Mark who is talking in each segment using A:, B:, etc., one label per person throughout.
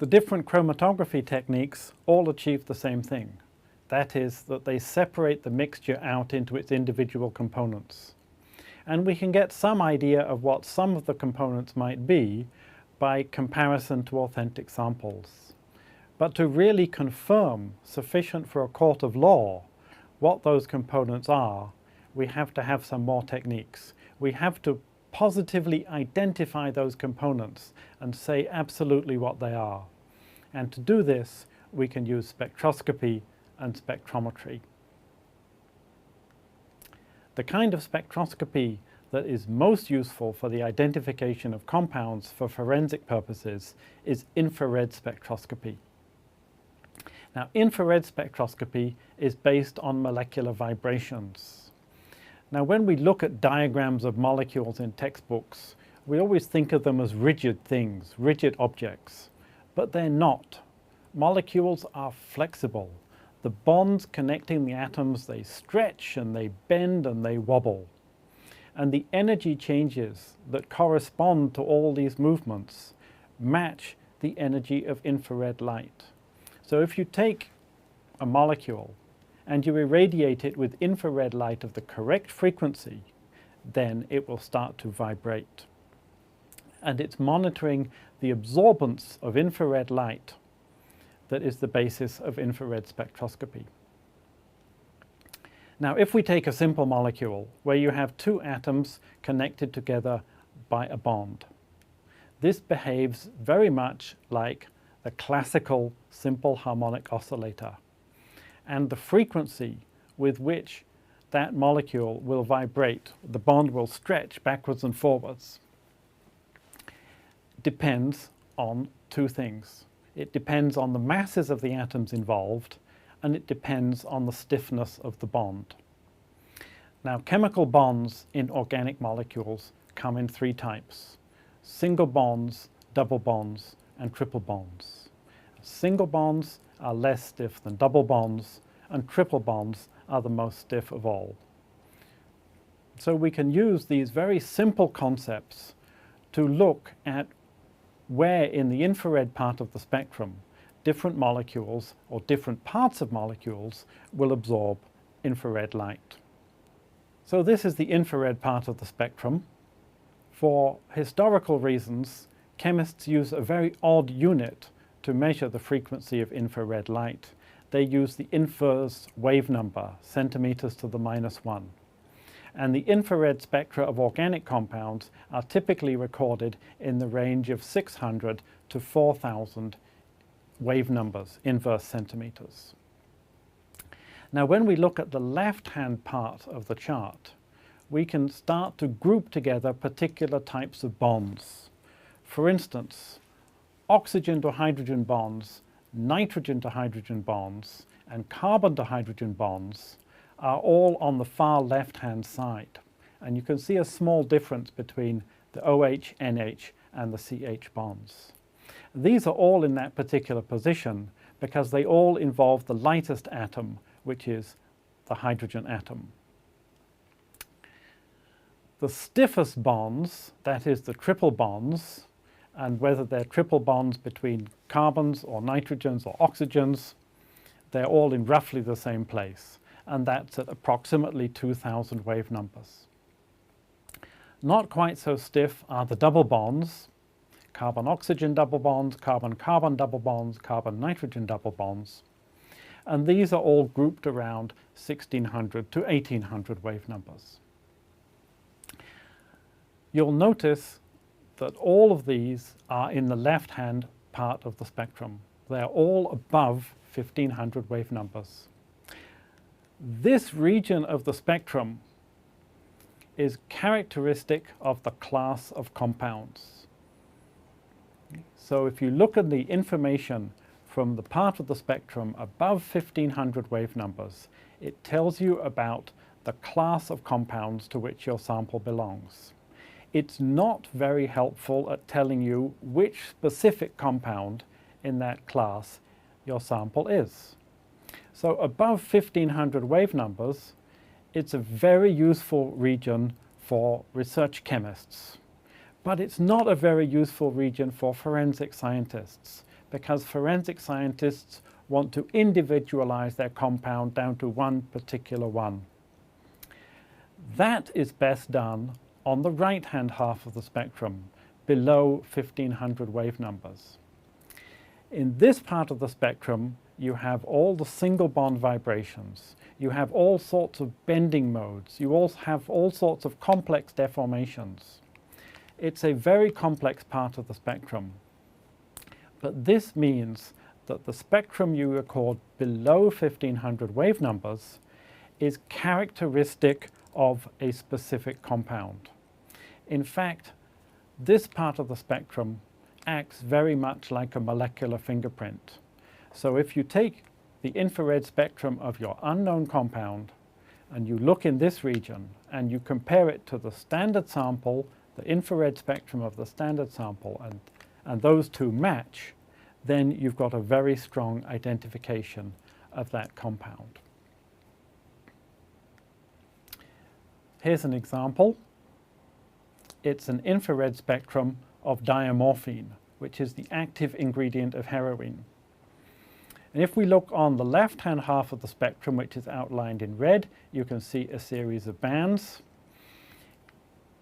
A: The different chromatography techniques all achieve the same thing. That is, that they separate the mixture out into its individual components. And we can get some idea of what some of the components might be by comparison to authentic samples. But to really confirm, sufficient for a court of law, what those components are, we have to have some more techniques. We have to positively identify those components and say absolutely what they are. And to do this, we can use spectroscopy and spectrometry. The kind of spectroscopy that is most useful for the identification of compounds for forensic purposes is infrared spectroscopy. Now, infrared spectroscopy is based on molecular vibrations. Now, when we look at diagrams of molecules in textbooks, we always think of them as rigid things, rigid objects, but they're not. Molecules are flexible. The bonds connecting the atoms, they stretch and they bend and they wobble. And the energy changes that correspond to all these movements match the energy of infrared light. So if you take a molecule and you irradiate it with infrared light of the correct frequency, then it will start to vibrate. And it's monitoring the absorbance of infrared light that is the basis of infrared spectroscopy. Now, if we take a simple molecule where you have two atoms connected together by a bond, this behaves very much like the classical simple harmonic oscillator. And the frequency with which that molecule will vibrate, the bond will stretch backwards and forwards, depends on two things. It depends on the masses of the atoms involved, and it depends on the stiffness of the bond. Now, chemical bonds in organic molecules come in three types: single bonds, double bonds, and triple bonds. Single bonds are less stiff than double bonds, and triple bonds are the most stiff of all. So we can use these very simple concepts to look at where in the infrared part of the spectrum different molecules or different parts of molecules will absorb infrared light. So this is the infrared part of the spectrum. For historical reasons, chemists use a very odd unit to measure the frequency of infrared light. They use the inverse wave number, centimeters to the -1. And the infrared spectra of organic compounds are typically recorded in the range of 600 to 4,000 wave numbers, inverse centimeters. Now, when we look at the left-hand part of the chart, we can start to group together particular types of bonds. For instance, oxygen to hydrogen bonds, nitrogen to hydrogen bonds, and carbon to hydrogen bonds are all on the far left-hand side. And you can see a small difference between the OH, NH, and the CH bonds. These are all in that particular position because they all involve the lightest atom, which is the hydrogen atom. The stiffest bonds, that is the triple bonds, and whether they're triple bonds between carbons or nitrogens or oxygens, they're all in roughly the same place, and that's at approximately 2,000 wave numbers. Not quite so stiff are the double bonds, carbon-oxygen double bonds, carbon-carbon double bonds, carbon-nitrogen double bonds, and these are all grouped around 1,600 to 1,800 wave numbers. You'll notice that all of these are in the left-hand part of the spectrum. They're all above 1,500 wave numbers. This region of the spectrum is characteristic of the class of compounds. So if you look at the information from the part of the spectrum above 1,500 wave numbers, it tells you about the class of compounds to which your sample belongs. It's not very helpful at telling you which specific compound in that class your sample is. So above 1,500 wave numbers, it's a very useful region for research chemists. But it's not a very useful region for forensic scientists because forensic scientists want to individualize their compound down to one particular one. That is best done on the right-hand half of the spectrum, below 1500 wave numbers. In this part of the spectrum, you have all the single bond vibrations. You have all sorts of bending modes. You also have all sorts of complex deformations. It's a very complex part of the spectrum. But this means that the spectrum you record below 1500 wave numbers is characteristic of a specific compound. In fact, this part of the spectrum acts very much like a molecular fingerprint. So if you take the infrared spectrum of your unknown compound and you look in this region and you compare it to the standard sample, the infrared spectrum of the standard sample, and those two match, then you've got a very strong identification of that compound. Here's an example. It's an infrared spectrum of diamorphine, which is the active ingredient of heroin. And if we look on the left-hand half of the spectrum, which is outlined in red, you can see a series of bands.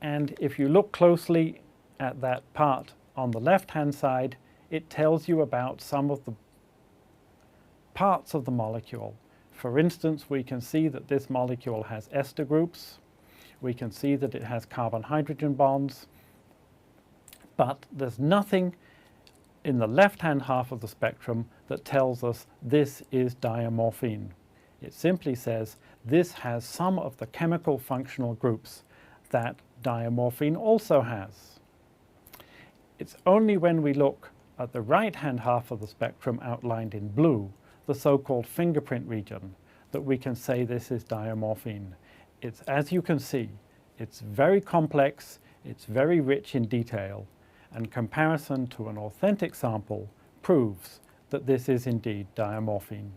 A: And if you look closely at that part on the left-hand side, it tells you about some of the parts of the molecule. For instance, we can see that this molecule has ester groups. We can see that it has carbon-hydrogen bonds. But there's nothing in the left-hand half of the spectrum that tells us this is diamorphine. It simply says this has some of the chemical functional groups that diamorphine also has. It's only when we look at the right-hand half of the spectrum outlined in blue, the so-called fingerprint region, that we can say this is diamorphine. It's, as you can see, it's very complex, it's very rich in detail, and comparison to an authentic sample proves that this is indeed diamorphine.